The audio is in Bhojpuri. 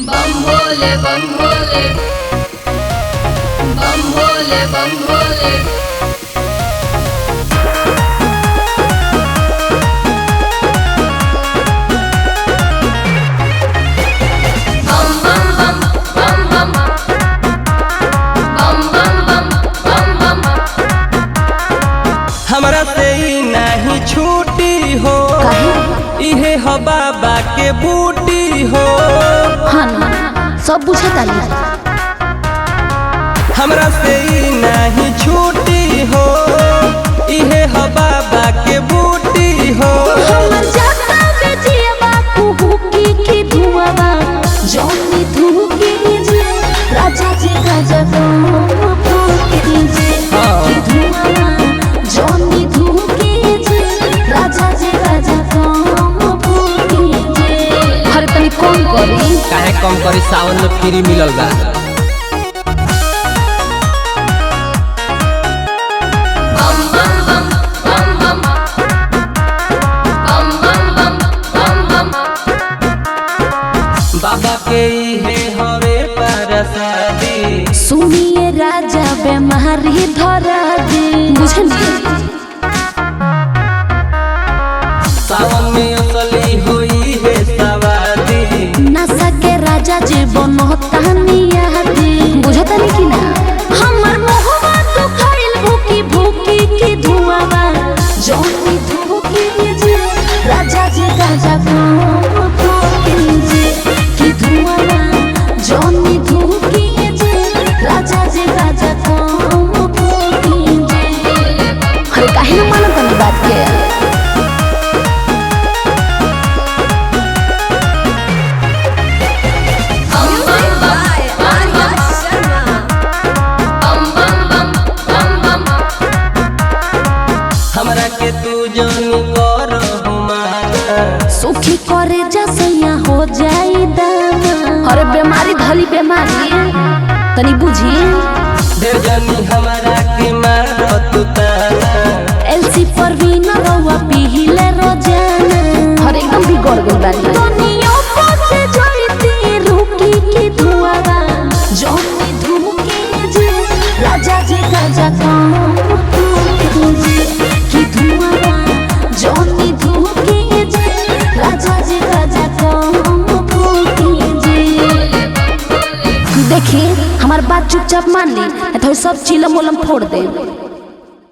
बम भोले बम भोले बम भोले बम भोले। हमरा से ही नहीं छूटी हो, इहे हो बाबा के बूटी हो। हाँ ना, सब बुझता नहीं। हमरा से ही नहीं छूटी हो, इहे हो बाबा के बूटी हो। हमर जाता बेजिया कुहुकी की धुआवा जौनी धुकी जे राजा जी गजब फूकी जे की धुआवा जौनी धुकी जे राजा जी गजब फूकी जे। हर तनी कौन करी काहे कम करी, सावन में फ्री मिलल बा। बाबा के इहे हवे परसादी, सुनिए राजा बेमारी धरा दे बुझनी। सावन में असली होई है सवादी, नशा के राजा जीवन होता दी बुझता नहीं कि ना। हमर मोहबा तो खाइल भूकी भूकी की धुआवा जौनी धुकी जे राजा जी राजा फूकी जे की धुआवा जौनी धुकी जे राजा जी राजा फूकी जे। अरे काहे न मानत तनी बात के। हमरा के तू जानी कर हुमाना, सुखी करे जसैया हो जाई दाना। अरे बीमारी धली बीमारी तनी बुझी। ढेर जानी हमरा के मारत ताना, एलसी पर भी न रवा पीले रोजाना। अरे एकदम बिगड़ गई बानी। दुनिया पछे जाईती रुकी की धुआवा जौनी धुकी जे राजा जी राजा फूकी जे की धुआवा जौनी धुकी जे राजा जी राजा फूकी जे। देखी हमार बात चुपचाप मान ली, नहीं तो सब चिलम उलम फोड़ दे।